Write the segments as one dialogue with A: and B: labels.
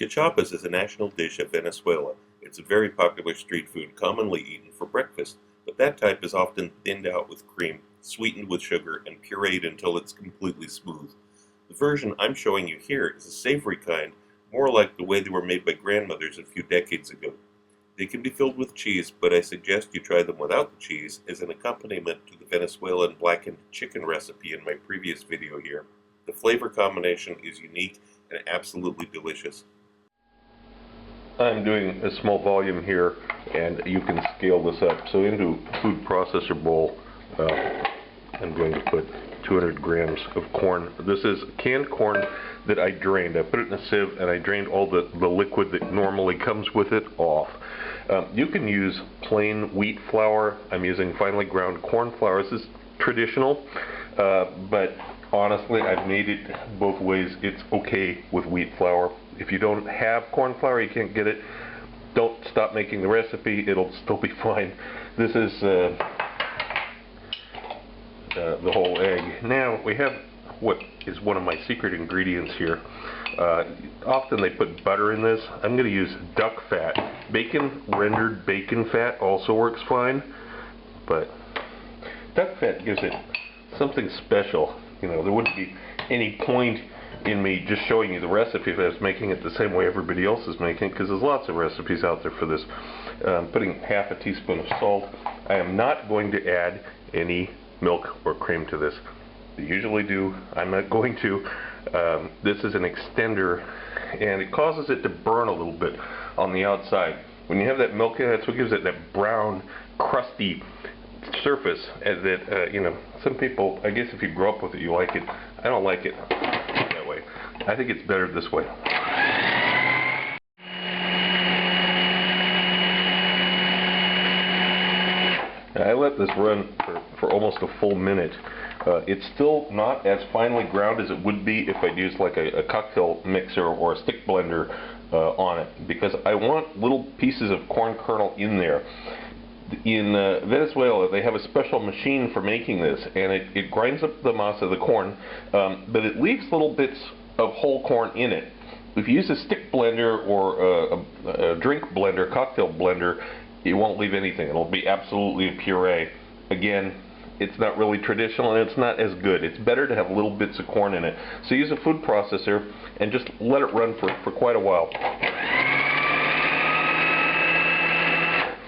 A: Cachapas is a national dish of Venezuela. It's a very popular street food commonly eaten for breakfast, but that type is often thinned out with cream, sweetened with sugar, and pureed until it's completely smooth. The version I'm showing you here is a savory kind, more like the way they were made by grandmothers a few decades ago. They can be filled with cheese, but I suggest you try them without the cheese as an accompaniment to the Venezuelan blackened chicken recipe in my previous video here. The flavor combination is unique and absolutely delicious.
B: I'm doing a small volume here, and you can scale this up. So into food processor bowl, I'm going to put 200 grams of corn. This is canned corn that I drained. I put it in a sieve and I drained all the liquid that normally comes with it off. You can use plain wheat flour. I'm using finely ground corn flour. This is traditional, but honestly, I've made it both ways. It's okay with wheat flour. If you don't have corn flour, you can't get it, don't stop making the recipe. It'll still be fine. This is the whole egg. Now we have what is one of my secret ingredients here. Often they put butter in this. I'm going to use duck fat. Bacon, rendered bacon fat also works fine, but duck fat gives it something special. You know, there wouldn't be any point in me just showing you the recipe if I was making it the same way everybody else is making it, because there's lots of recipes out there for this. Putting half a teaspoon of salt. I am not going to add any milk or cream to this. They usually do. I'm not going to. This is an extender, and it causes it to burn a little bit on the outside. When you have that milk in it, that's what gives it that brown, crusty surface. And that, you know, some people, I guess if you grow up with it, you like it. I don't like it that way. I think it's better this way. I let this run for almost a full minute. It's still not as finely ground as it would be if I'd used like a cocktail mixer or a stick blender on it, because I want little pieces of corn kernel in there. In Venezuela, they have a special machine for making this, and it grinds up the masa, the corn, but it leaves little bits of whole corn in it. If you use a stick blender or a drink blender, cocktail blender, it won't leave anything. It'll be absolutely a puree. Again, it's not really traditional and it's not as good. It's better to have little bits of corn in it. So use a food processor and just let it run for quite a while.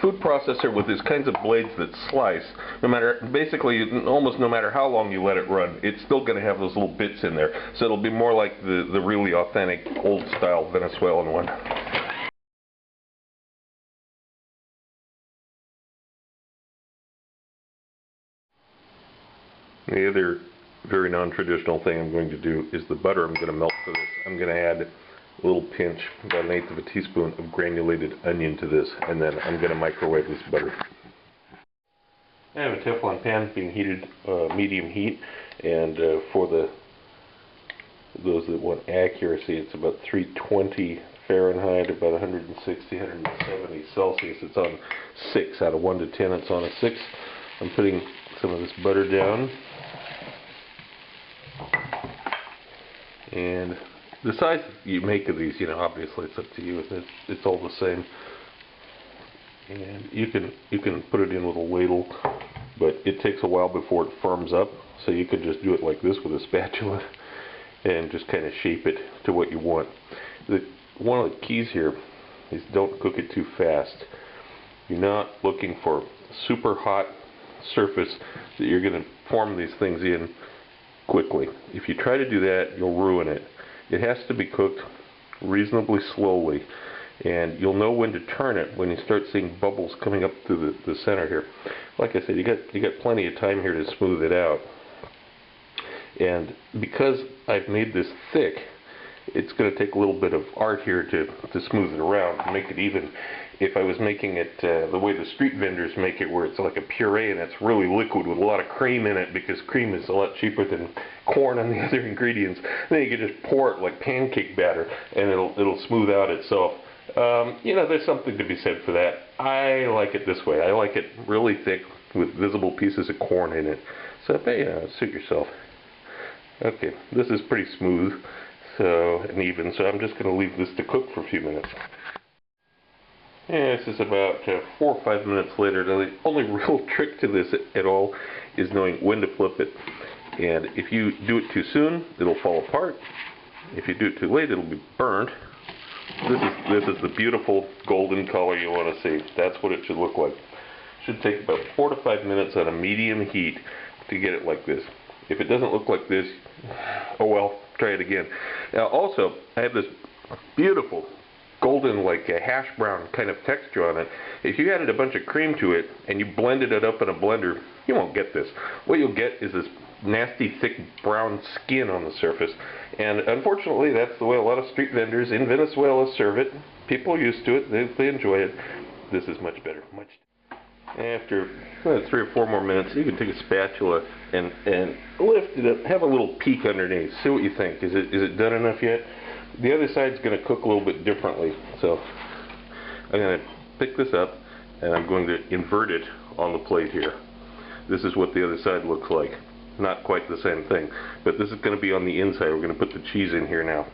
B: Food processor with these kinds of blades that slice, no matter, basically almost no matter how long you let it run, it's still going to have those little bits in there. So it'll be more like the really authentic old style Venezuelan one. The other very non-traditional thing I'm going to do is the butter I'm going to melt for this. I'm going to add a little pinch, about 1/8 of a teaspoon of granulated onion to this, and then I'm going to microwave this butter. I have a Teflon pan being heated medium heat, and for those that want accuracy, it's about 320 Fahrenheit, about 160, 170 Celsius. It's on 6 out of 1 to 10. It's on a 6. I'm putting some of this butter down. And the size you make of these, you know, obviously it's up to you. It's all the same. And you can put it in with a ladle, but it takes a while before it firms up. So you could just do it like this with a spatula and just kind of shape it to what you want. One of the keys here is don't cook it too fast. You're not looking for super hot surface that you're going to form these things in quickly. If you try to do that, you'll ruin it. It has to be cooked reasonably slowly, and you'll know when to turn it when you start seeing bubbles coming up through the center here. Like I said, you got plenty of time here to smooth it out. And because I've made this thick, it's going to take a little bit of art here to smooth it around and make it even. If I was making it the way the street vendors make it, where it's like a puree and it's really liquid with a lot of cream in it, because cream is a lot cheaper than corn and the other ingredients, then you can just pour it like pancake batter and it'll smooth out itself. You know, there's something to be said for that. I like it this way. I like it really thick with visible pieces of corn in it. So, you know, suit yourself. Okay, this is pretty smooth. and even. So I'm just going to leave this to cook for a few minutes. Yeah, this is about 4 or 5 minutes later. Now, the only real trick to this at all is knowing when to flip it. And if you do it too soon, it'll fall apart. If you do it too late, it'll be burnt. This is the beautiful golden color you want to see. That's what it should look like. It should take about 4 to 5 minutes on a medium heat to get it like this. If it doesn't look like this, oh well, try it again. Now also, I have this beautiful golden, like a hash brown kind of texture on it. If you added a bunch of cream to it and you blended it up in a blender, you won't get this. What you'll get is this nasty, thick brown skin on the surface. And unfortunately, that's the way a lot of street vendors in Venezuela serve it. People are used to it. They enjoy it. This is much better. After 3 or 4 more minutes, you can take a spatula and lift it up. Have a little peek underneath. See what you think. Is it done enough yet? The other side's going to cook a little bit differently. So I'm going to pick this up and I'm going to invert it on the plate here. This is what the other side looks like. Not quite the same thing, but this is going to be on the inside. We're going to put the cheese in here now.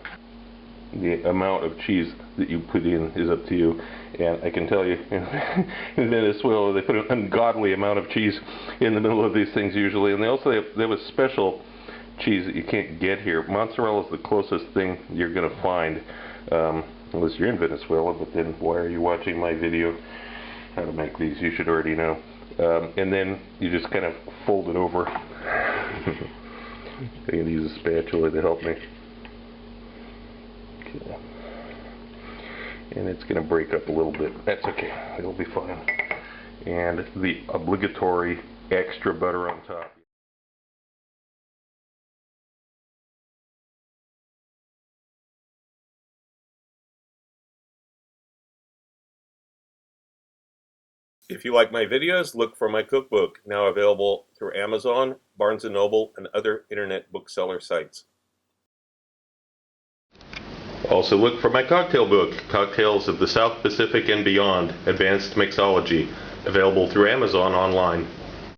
B: The amount of cheese that you put in is up to you, and I can tell you, in Venezuela they put an ungodly amount of cheese in the middle of these things usually, and they have a special cheese that you can't get here. Mozzarella is the closest thing you're going to find, unless you're in Venezuela, but then why are you watching my video how to make these? You should already know. And then you just kind of fold it over. I'm going to use a spatula to help me. Okay. And it's going to break up a little bit. That's okay. It'll be fine. And the obligatory extra butter on top.
A: If you like my videos, look for my cookbook, now available through Amazon, Barnes & Noble, and other internet bookseller sites. Also look for my cocktail book, Cocktails of the South Pacific and Beyond, Advanced Mixology, available through Amazon online.